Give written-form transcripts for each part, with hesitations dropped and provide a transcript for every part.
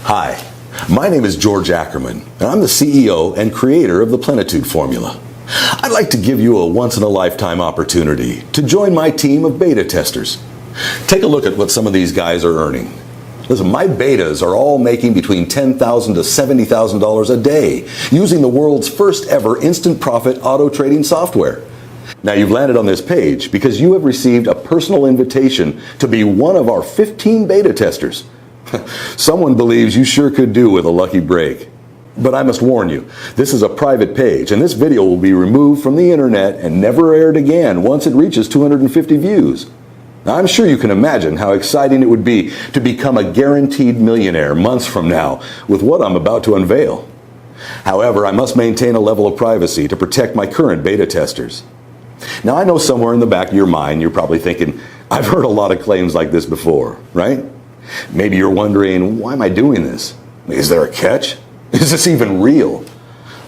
Hi, my name is George Ackerman, and I'm the CEO and creator of the Plenitude Formula. I'd like to give you a once-in-a-lifetime opportunity to join my team of beta testers. Take a look at what some of these guys are earning. Listen, my betas are all making between $10,000 to $70,000 a day using the world's first ever instant profit auto trading software. Now you've landed on this page because you have received a personal invitation to be one of our 15 beta testers. Someone believes you sure could do with a lucky break. But I must warn you, this is a private page and this video will be removed from the internet and never aired again once it reaches 250 views. Now, I'm sure you can imagine how exciting it would be to become a guaranteed millionaire months from now with what I'm about to unveil. However, I must maintain a level of privacy to protect my current beta testers. Now, I know somewhere in the back of your mind you're probably thinking, I've heard a lot of claims like this before, right? Maybe you're wondering, why am I doing this? Is there a catch? Is this even real?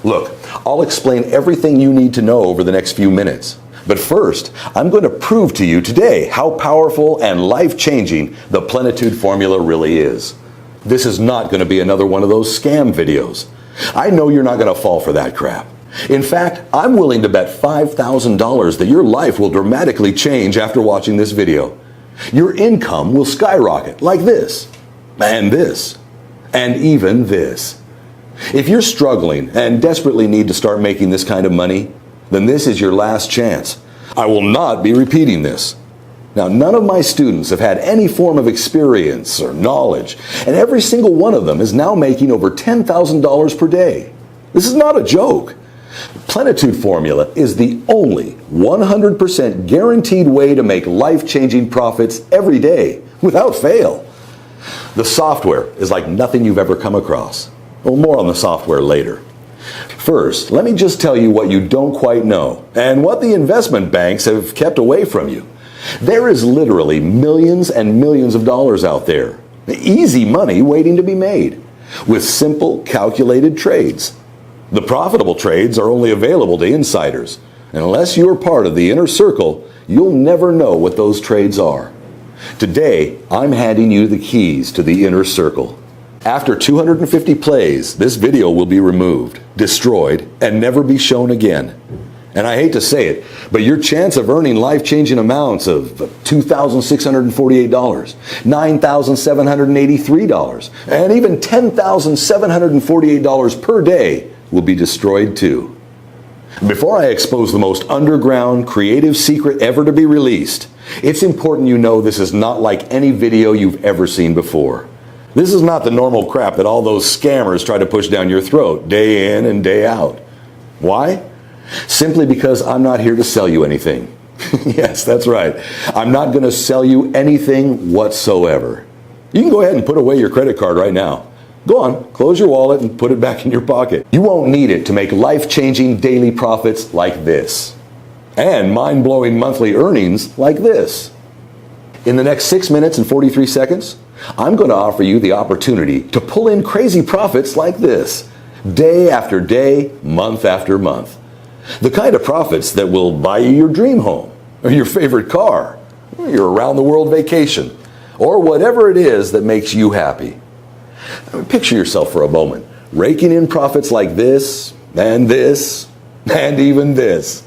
Look, I'll explain everything you need to know over the next few minutes. But first, I'm going to prove to you today how powerful and life-changing the Plenitude Formula really is. This is not going to be another one of those scam videos. I know you're not going to fall for that crap. In fact, I'm willing to bet $5,000 that your life will dramatically change after watching this video. Your income will skyrocket like this, and even this. If you're struggling and desperately need to start making this kind of money, then this is your last chance. I will not be repeating this. Now, none of my students have had any form of experience or knowledge, and every single one of them is now making over $10,000 per day. This is not a joke. Plenitude Formula is the only 100% guaranteed way to make life-changing profits every day, without fail. The software is like nothing you've ever come across. Well, more on the software later. First, let me just tell you what you don't quite know, and what the investment banks have kept away from you. There is literally millions and millions of dollars out there. Easy money waiting to be made, with simple, calculated trades. The profitable trades are only available to insiders, and unless you're part of the inner circle, you'll never know what those trades are. Today, I'm handing you the keys to the inner circle. After 250 plays, this video will be removed, destroyed, and never be shown again. And I hate to say it, but your chance of earning life-changing amounts of $2,648, $9,783, and even $10,748 per day will be destroyed too. Before I expose the most underground, creative secret ever to be released, it's important you know this is not like any video you've ever seen before. This is not the normal crap that all those scammers try to push down your throat day in and day out. Why? Simply because I'm not here to sell you anything. Yes, that's right. I'm not going to sell you anything whatsoever. You can go ahead and put away your credit card right now. Go on, close your wallet and put it back in your pocket. You won't need it to make life-changing daily profits like this, and mind-blowing monthly earnings like this. In the next 6 minutes and 43 seconds, I'm going to offer you the opportunity to pull in crazy profits like this, day after day, month after month. The kind of profits that will buy you your dream home, or your favorite car, or your around-the-world vacation, or whatever it is that makes you happy. Picture yourself for a moment, raking in profits like this, and even this.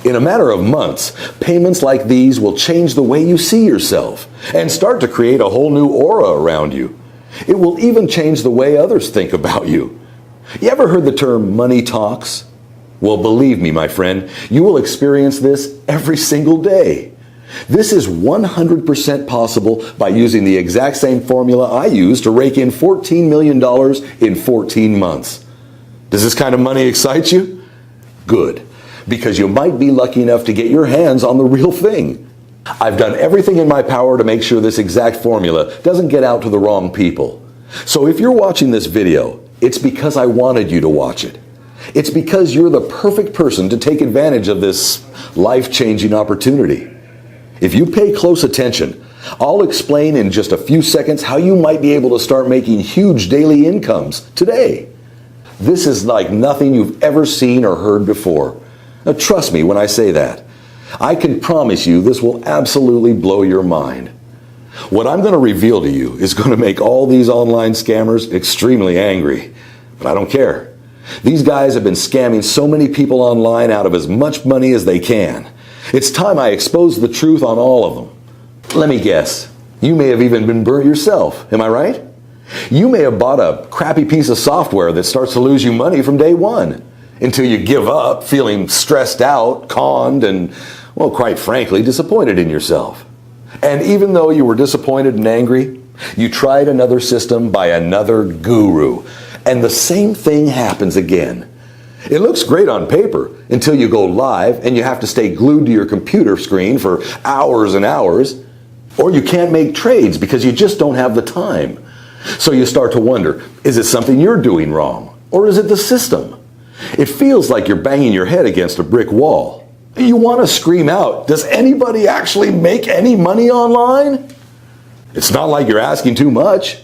In a matter of months, payments like these will change the way you see yourself and start to create a whole new aura around you. It will even change the way others think about you. You ever heard the term money talks? Well, believe me, my friend, you will experience this every single day. This is 100% possible by using the exact same formula I used to rake in $14 million in 14 months. Does this kind of money excite you? Good, because you might be lucky enough to get your hands on the real thing. I've done everything in my power to make sure this exact formula doesn't get out to the wrong people. So if you're watching this video, it's because I wanted you to watch it. It's because you're the perfect person to take advantage of this life-changing opportunity. If you pay close attention, I'll explain in just a few seconds how you might be able to start making huge daily incomes today. This is like nothing you've ever seen or heard before. Now, trust me when I say that. I can promise you this will absolutely blow your mind. What I'm going to reveal to you is going to make all these online scammers extremely angry. But I don't care. These guys have been scamming so many people online out of as much money as they can. It's time I expose the truth on all of them. Let me guess. You may have even been burnt yourself. Am I right? You may have bought a crappy piece of software that starts to lose you money from day one, until you give up, feeling stressed out, conned, and, well, quite frankly, disappointed in yourself. And even though you were disappointed and angry, you tried another system by another guru, and the same thing happens again. It looks great on paper until you go live and you have to stay glued to your computer screen for hours and hours, or you can't make trades because you just don't have the time. So you start to wonder, is it something you're doing wrong, or is it the system? It feels like you're banging your head against a brick wall. You want to scream out, does anybody actually make any money online? It's not like you're asking too much.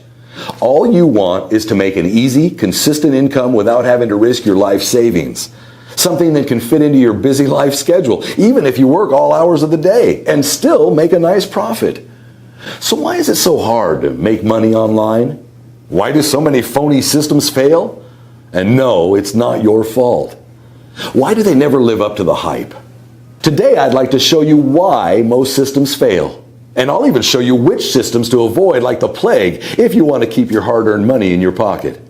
All you want is to make an easy, consistent income without having to risk your life savings. Something that can fit into your busy life schedule, even if you work all hours of the day, and still make a nice profit. So why is it so hard to make money online? Why do so many phony systems fail? And no, it's not your fault. Why do they never live up to the hype? Today I'd like to show you why most systems fail. And I'll even show you which systems to avoid like the plague if you want to keep your hard-earned money in your pocket.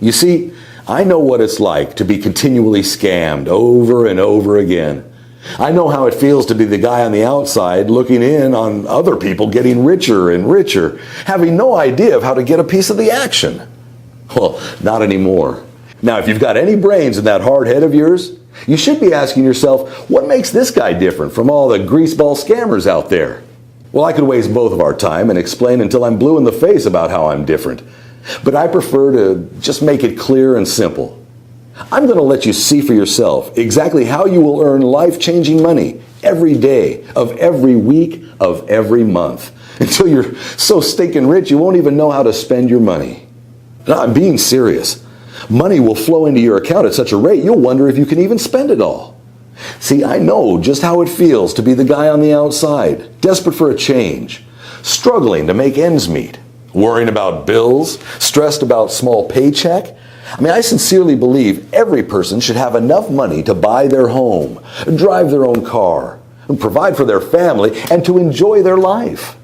You see, I know what it's like to be continually scammed over and over again. I know how it feels to be the guy on the outside looking in on other people getting richer and richer, having no idea of how to get a piece of the action. Well, not anymore. Now, if you've got any brains in that hard head of yours, you should be asking yourself, what makes this guy different from all the greaseball scammers out there? Well, I could waste both of our time and explain until I'm blue in the face about how I'm different. But I prefer to just make it clear and simple. I'm going to let you see for yourself exactly how you will earn life-changing money every day of every week of every month, until you're so stinking rich you won't even know how to spend your money. Now, I'm being serious. Money will flow into your account at such a rate you'll wonder if you can even spend it all. See, I know just how it feels to be the guy on the outside, desperate for a change, struggling to make ends meet, worrying about bills, stressed about small paycheck. I sincerely believe every person should have enough money to buy their home, drive their own car, and provide for their family, and to enjoy their life.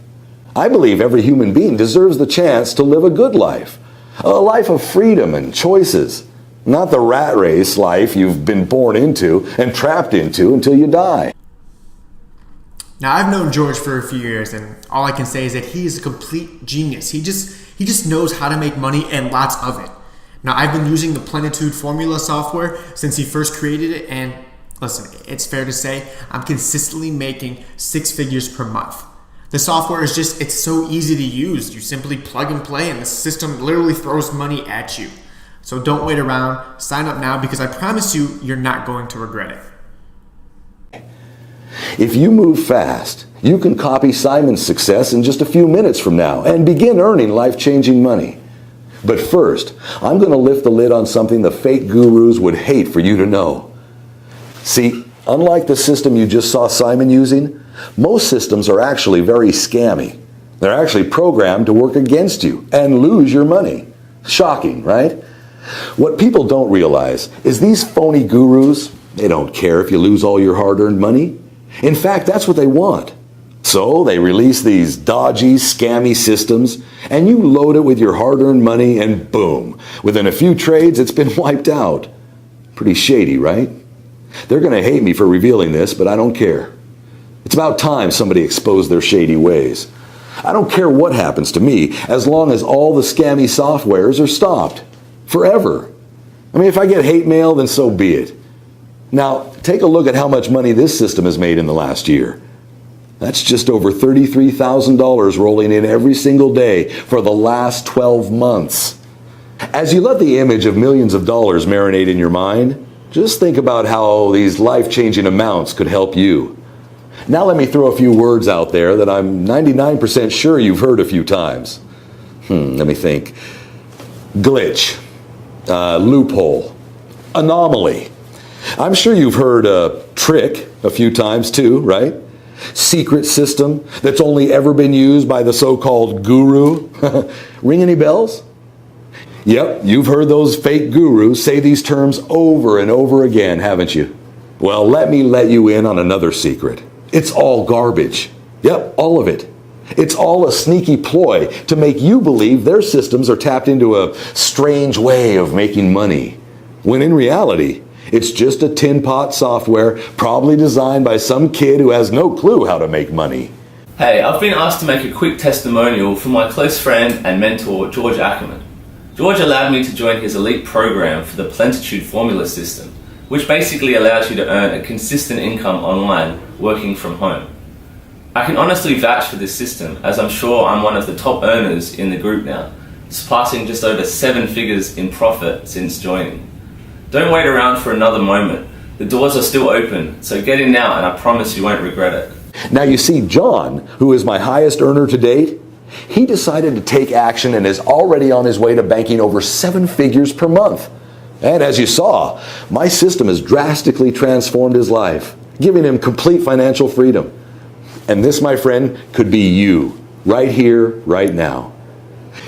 I believe every human being deserves the chance to live a good life, a life of freedom and choices, not the rat race life you've been born into and trapped into until you die. Now, I've known George for a few years, and all I can say is that he is a complete genius. He just knows how to make money, and lots of it. Now, I've been using the Plenitude Formula software since he first created it, and listen, it's fair to say I'm consistently making 6 figures per month. The software is it's so easy to use. You simply plug and play, and the system literally throws money at you. So don't wait around. Sign up now, because I promise you, you're not going to regret it. If you move fast, you can copy Simon's success in just a few minutes from now and begin earning life-changing money. But first, I'm going to lift the lid on something the fake gurus would hate for you to know. See, unlike the system you just saw Simon using, most systems are actually very scammy. They're actually programmed to work against you and lose your money. Shocking, right? What people don't realize is these phony gurus, they don't care if you lose all your hard-earned money. In fact, that's what they want. So they release these dodgy, scammy systems, and you load it with your hard-earned money, and boom, within a few trades, it's been wiped out. Pretty shady, right? They're going to hate me for revealing this, but I don't care. It's about time somebody exposed their shady ways. I don't care what happens to me, as long as all the scammy softwares are stopped. Forever. If I get hate mail, then so be it. Now, take a look at how much money this system has made in the last year. That's just over $33,000 rolling in every single day for the last 12 months. As you let the image of millions of dollars marinate in your mind, just think about how these life-changing amounts could help you. Now let me throw a few words out there that I'm 99% sure you've heard a few times. Let me think. Glitch, loophole, anomaly. I'm sure you've heard trick a few times too, right? secret system that's only ever been used by the so-called guru. Ring any bells? Yep, you've heard those fake gurus say these terms over and over again, haven't you? Well, let me let you in on another secret. It's all garbage. Yep, all of it. It's all a sneaky ploy to make you believe their systems are tapped into a strange way of making money, when in reality, it's just a tin pot software probably designed by some kid who has no clue how to make money. Hey, I've been asked to make a quick testimonial from my close friend and mentor, George Ackerman. George allowed me to join his elite program for the Plenitude Formula system, which basically allows you to earn a consistent income online working from home. I can honestly vouch for this system, as I'm sure I'm one of the top earners in the group now, surpassing just over 7 figures in profit since joining. Don't wait around for another moment. The doors are still open, so get in now and I promise you won't regret it. Now you see, John, who is my highest earner to date, he decided to take action and is already on his way to banking over 7 figures per month. And as you saw, my system has drastically transformed his life, giving him complete financial freedom. And this, my friend, could be you, right here, right now.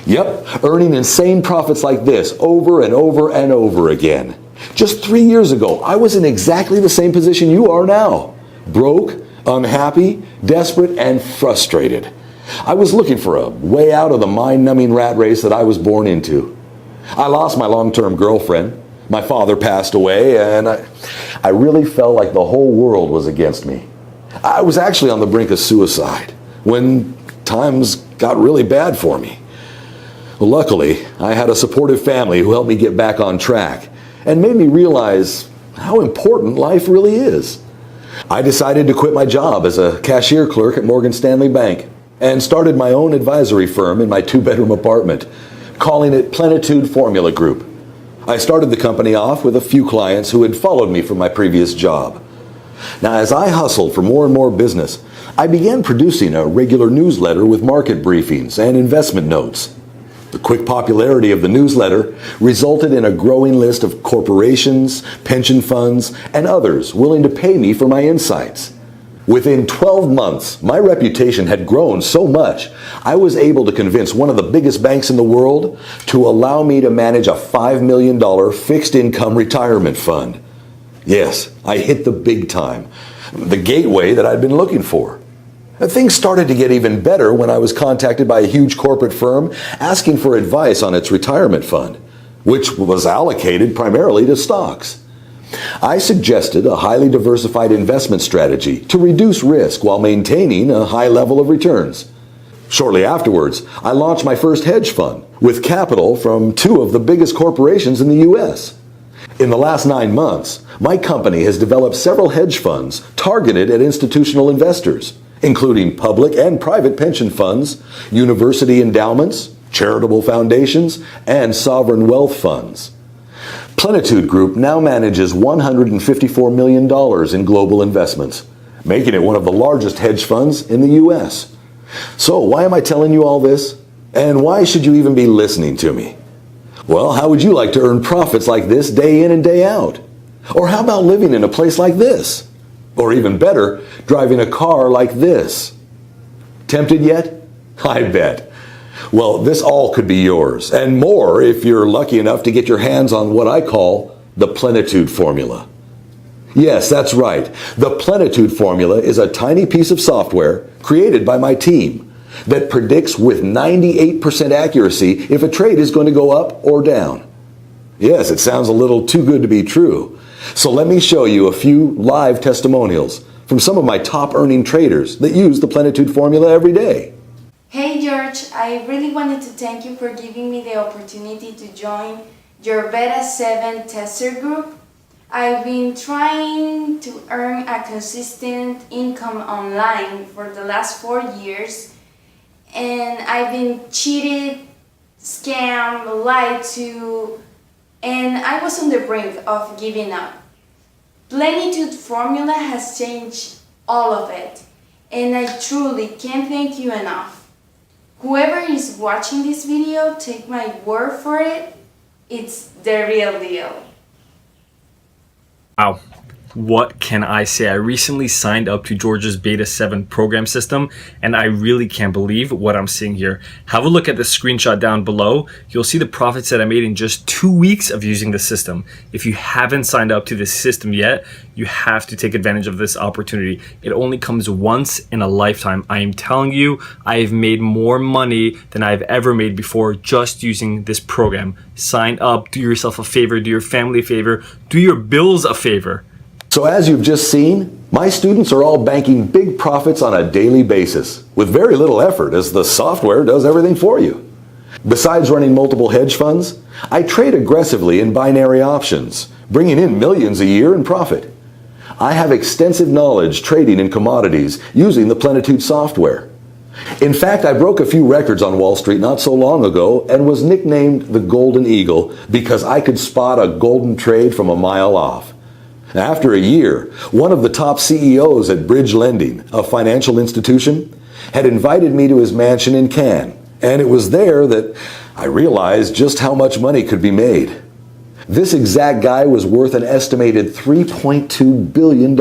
Yep, earning insane profits like this over and over and over again. Just 3 years ago, I was in exactly the same position you are now. Broke, unhappy, desperate, and frustrated. I was looking for a way out of the mind-numbing rat race that I was born into. I lost my long-term girlfriend. My father passed away, and I really felt like the whole world was against me. I was actually on the brink of suicide when times got really bad for me. Well, luckily, I had a supportive family who helped me get back on track and made me realize how important life really is. I decided to quit my job as a cashier clerk at Morgan Stanley Bank and started my own advisory firm in my 2-bedroom apartment, calling it Plenitude Formula Group. I started the company off with a few clients who had followed me from my previous job. Now, as I hustled for more and more business, I began producing a regular newsletter with market briefings and investment notes. The quick popularity of the newsletter resulted in a growing list of corporations, pension funds, and others willing to pay me for my insights. Within 12 months, my reputation had grown so much, I was able to convince one of the biggest banks in the world to allow me to manage a $5 million fixed income retirement fund. Yes, I hit the big time, the gateway that I'd been looking for. Things started to get even better when I was contacted by a huge corporate firm asking for advice on its retirement fund, which was allocated primarily to stocks. I suggested a highly diversified investment strategy to reduce risk while maintaining a high level of returns. Shortly afterwards, I launched my first hedge fund with capital from 2 of the biggest corporations in the U.S. In the last 9 months, my company has developed several hedge funds targeted at institutional investors, including public and private pension funds, university endowments, charitable foundations, and sovereign wealth funds. Plenitude Group now manages $154 million in global investments, making it one of the largest hedge funds in the U.S. So why am I telling you all this? And why should you even be listening to me? Well, how would you like to earn profits like this day in and day out? Or how about living in a place like this? Or even better, driving a car like this? Tempted yet? I bet. Well, this all could be yours, and more if you're lucky enough to get your hands on what I call the Plenitude Formula. Yes, that's right. The Plenitude Formula is a tiny piece of software created by my team that predicts with 98% accuracy if a trade is going to go up or down. Yes, it sounds a little too good to be true. So let me show you a few live testimonials from some of my top earning traders that use the Plenitude Formula every day. Hey George, I really wanted to thank you for giving me the opportunity to join your Beta 7 tester group. I've been trying to earn a consistent income online for the last 4 years, and I've been cheated, scammed, lied to, and I was on the brink of giving up. Plenitude Formula has changed all of it, and I truly can't thank you enough. Whoever is watching this video, take my word for it, it's the real deal. Wow. What can I say? I recently signed up to George's Beta 7 program system, and I really can't believe what I'm seeing here. Have a look at the screenshot down below. You'll see the profits that I made in just 2 weeks of using the system. If you haven't signed up to this system yet, you have to take advantage of this opportunity. It only comes once in a lifetime. I am telling you, I have made more money than I've ever made before just using this program. Sign up, do yourself a favor, do your family a favor, do your bills a favor. So as you've just seen, my students are all banking big profits on a daily basis with very little effort, as the software does everything for you. Besides running multiple hedge funds, I trade aggressively in binary options, bringing in millions a year in profit. I have extensive knowledge trading in commodities using the Plenitude software. In fact, I broke a few records on Wall Street not so long ago and was nicknamed the Golden Eagle because I could spot a golden trade from a mile off. After a year, one of the top CEOs at Bridge Lending, a financial institution, had invited me to his mansion in Cannes, and it was there that I realized just how much money could be made. This exact guy was worth an estimated $3.2 billion.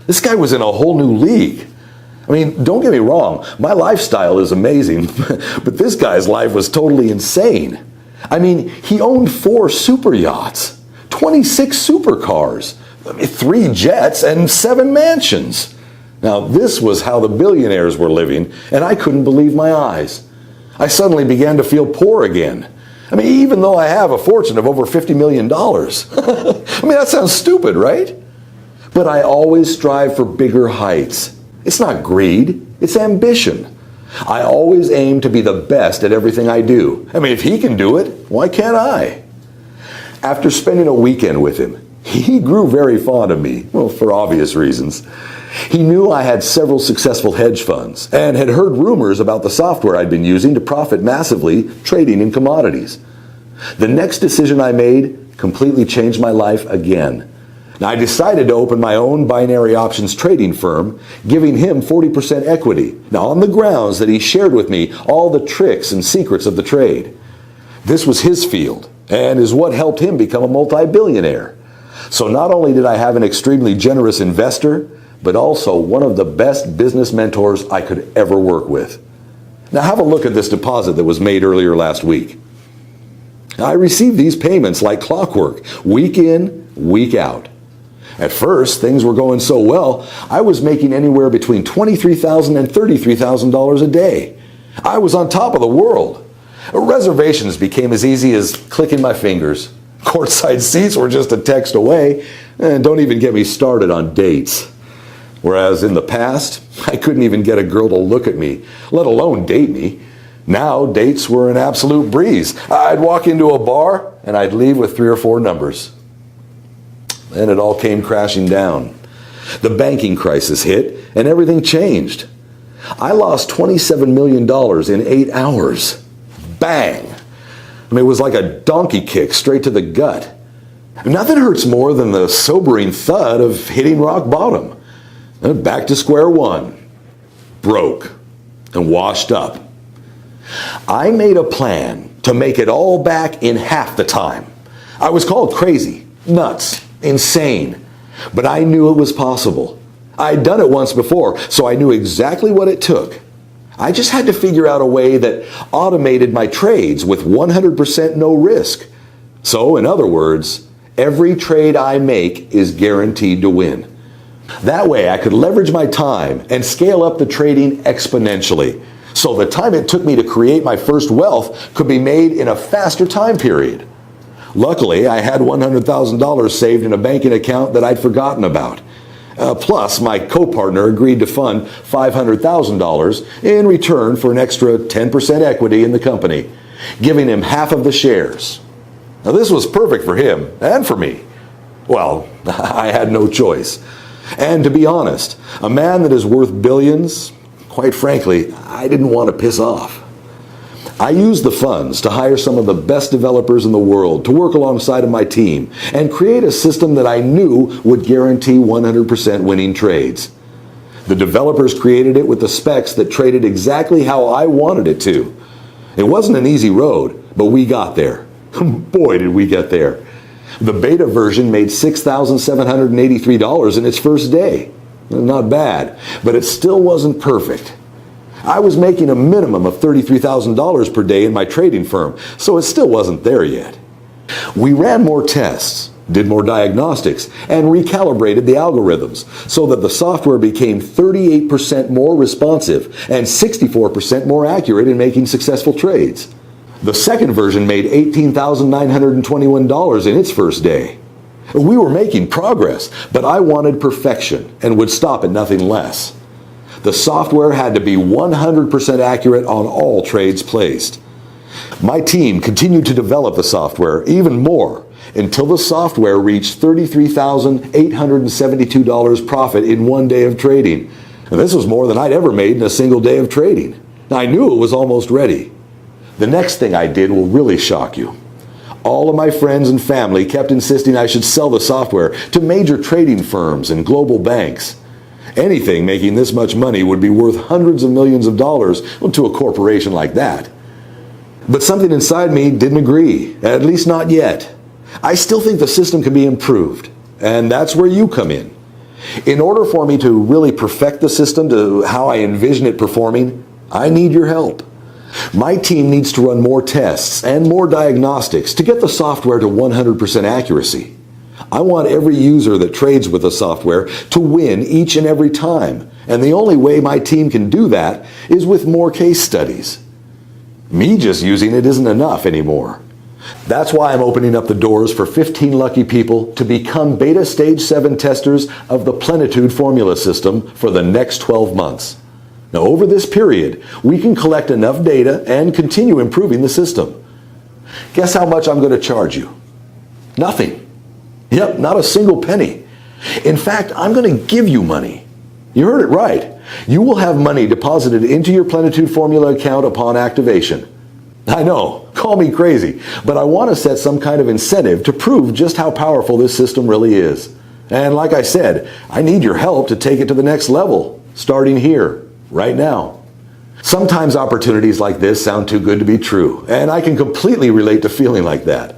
This guy was in a whole new league. I mean, don't get me wrong, my lifestyle is amazing, but this guy's life was totally insane. I mean, he owned 4 super yachts, 26 supercars, 3 jets, and 7 mansions. Now, this was how the billionaires were living, and I couldn't believe my eyes. I suddenly began to feel poor again. I mean, even though I have a fortune of over $50 million. I mean, that sounds stupid, right? But I always strive for bigger heights. It's not greed, it's ambition. I always aim to be the best at everything I do. I mean, if he can do it, why can't I? After spending a weekend with him, he grew very fond of me, well, for obvious reasons. He knew I had several successful hedge funds and had heard rumors about the software I'd been using to profit massively trading in commodities. The next decision I made completely changed my life again. Now, I decided to open my own binary options trading firm, giving him 40% equity, now on the grounds that he shared with me all the tricks and secrets of the trade. This was his field, and is what helped him become a multi-billionaire. So not only did I have an extremely generous investor, but also one of the best business mentors I could ever work with. Now have a look at this deposit that was made earlier last week. I received these payments like clockwork, week in, week out. At first, things were going so well, I was making anywhere between $23,000 and $33,000 a day. I was on top of the world. Reservations became as easy as clicking my fingers. Courtside seats were just a text away, and don't even get me started on dates. Whereas in the past, I couldn't even get a girl to look at me, let alone date me. Now, dates were an absolute breeze. I'd walk into a bar, and I'd leave with 3 or 4 numbers. Then it all came crashing down. The banking crisis hit, and everything changed. I lost $27 million in 8 hours. Bang! I mean, it was like a donkey kick straight to the gut. Nothing hurts more than the sobering thud of hitting rock bottom. And back to square one. Broke and washed up. I made a plan to make it all back in half the time. I was called crazy, nuts, insane, but I knew it was possible. I'd done it once before, so I knew exactly what it took. I just had to figure out a way that automated my trades with 100% no risk. So, in other words, every trade I make is guaranteed to win. That way I could leverage my time and scale up the trading exponentially. So the time it took me to create my first wealth could be made in a faster time period. Luckily, I had $100,000 saved in a banking account that I'd forgotten about. Plus, my co-partner agreed to fund $500,000 in return for an extra 10% equity in the company, giving him half of the shares. Now, this was perfect for him and for me. Well, I had no choice. And to be honest, a man that is worth billions, quite frankly, I didn't want to piss off. I used the funds to hire some of the best developers in the world to work alongside of my team and create a system that I knew would guarantee 100% winning trades. The developers created it with the specs that traded exactly how I wanted it to. It wasn't an easy road, but we got there. Boy, did we get there. The beta version made $6,783 in its first day. Not bad, but it still wasn't perfect. I was making a minimum of $33,000 per day in my trading firm, so it still wasn't there yet. We ran more tests, did more diagnostics, and recalibrated the algorithms so that the software became 38% more responsive and 64% more accurate in making successful trades. The second version made $18,921 in its first day. We were making progress, but I wanted perfection and would stop at nothing less. The software had to be 100% accurate on all trades placed. My team continued to develop the software even more until the software reached $33,872 profit in one day of trading. And this was more than I'd ever made in a single day of trading. I knew it was almost ready. The next thing I did will really shock you. All of my friends and family kept insisting I should sell the software to major trading firms and global banks. Anything making this much money would be worth hundreds of millions of dollars to a corporation like that. But something inside me didn't agree, at least not yet. I still think the system can be improved, and that's where you come in. In order for me to really perfect the system to how I envision it performing, I need your help. My team needs to run more tests and more diagnostics to get the software to 100% accuracy. I want every user that trades with the software to win each and every time, and the only way my team can do that is with more case studies. Me just using it isn't enough anymore. That's why I'm opening up the doors for 15 lucky people to become Beta Stage 7 testers of the Plenitude formula system for the next 12 months. Now, over this period, we can collect enough data and continue improving the system. Guess how much I'm going to charge you? Nothing. Yep, not a single penny. In fact, I'm going to give you money. You heard it right. You will have money deposited into your Plenitude formula account upon activation. I know, call me crazy, but I want to set some kind of incentive to prove just how powerful this system really is. And like I said, I need your help to take it to the next level, starting here. Right now. Sometimes opportunities like this sound too good to be true, and I can completely relate to feeling like that.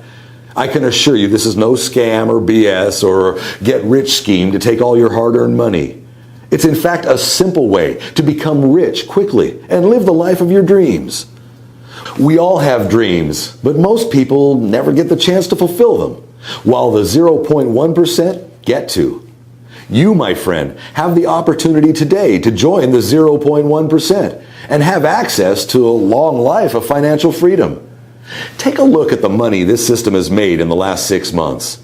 I can assure you this is no scam or BS or get-rich scheme to take all your hard-earned money. It's in fact a simple way to become rich quickly and live the life of your dreams. We all have dreams, but most people never get the chance to fulfill them, while the 0.1% get to. You, my friend, have the opportunity today to join the 0.1% and have access to a long life of financial freedom. Take a look at the money this system has made in the last 6 months.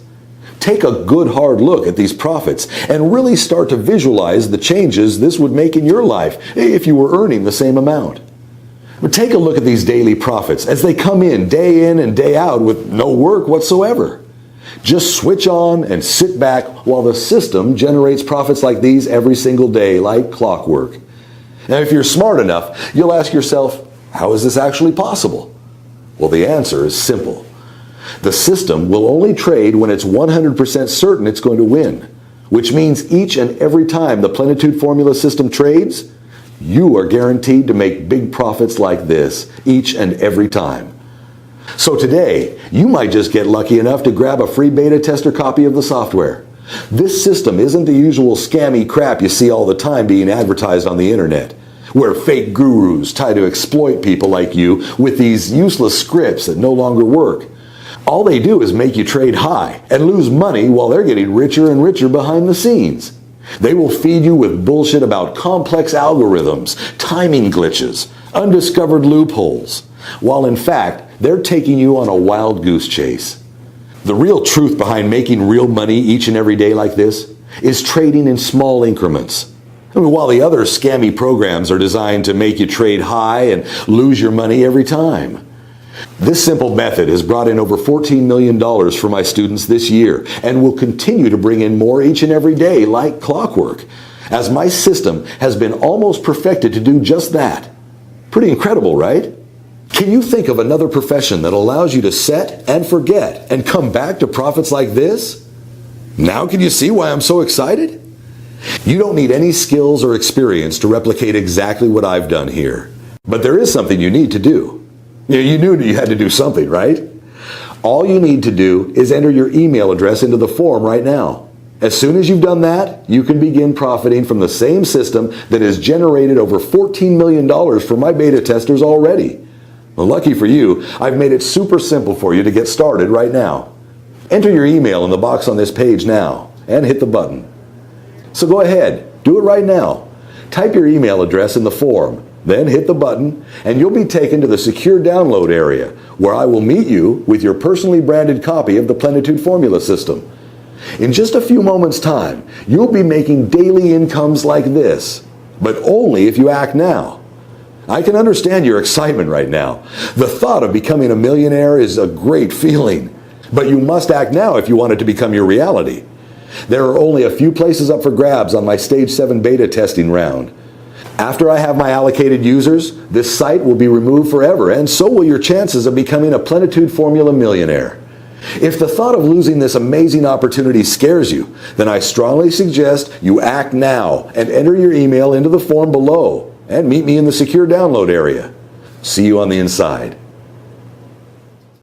Take a good hard look at these profits and really start to visualize the changes this would make in your life if you were earning the same amount. But take a look at these daily profits as they come in and day out with no work whatsoever. Just switch on and sit back while the system generates profits like these every single day, like clockwork. Now, if you're smart enough, you'll ask yourself, how is this actually possible? Well, the answer is simple. The system will only trade when it's 100% certain it's going to win, which means each and every time the Plenitude formula system trades, you are guaranteed to make big profits like this each and every time. So today, you might just get lucky enough to grab a free beta tester copy of the software. This system isn't the usual scammy crap you see all the time being advertised on the internet, where fake gurus try to exploit people like you with these useless scripts that no longer work. All they do is make you trade high and lose money while they're getting richer and richer behind the scenes. They will feed you with bullshit about complex algorithms, timing glitches, undiscovered loopholes, while in fact, they're taking you on a wild goose chase. The real truth behind making real money each and every day like this is trading in small increments. While the other scammy programs are designed to make you trade high and lose your money every time. This simple method has brought in over $14 million for my students this year and will continue to bring in more each and every day like clockwork, as my system has been almost perfected to do just that. Pretty incredible, right? Can you think of another profession that allows you to set and forget and come back to profits like this? Now can you see why I'm so excited? You don't need any skills or experience to replicate exactly what I've done here. But there is something you need to do. You knew you had to do something, right? All you need to do is enter your email address into the form right now. As soon as you've done that, you can begin profiting from the same system that has generated over $14 million for my beta testers already. Well, lucky for you, I've made it super simple for you to get started right now. Enter your email in the box on this page now and hit the button. So go ahead, do it right now. Type your email address in the form, then hit the button, and you'll be taken to the secure download area where I will meet you with your personally branded copy of the Plenitude Formula system. In just a few moments' time, you'll be making daily incomes like this, but only if you act now. I can understand your excitement right now. The thought of becoming a millionaire is a great feeling, but you must act now if you want it to become your reality. There are only a few places up for grabs on my Stage 7 beta testing round. After I have my allocated users, this site will be removed forever, and so will your chances of becoming a Plenitude Formula millionaire. If the thought of losing this amazing opportunity scares you, then I strongly suggest you act now and enter your email into the form below and meet me in the secure download area. See you on the inside.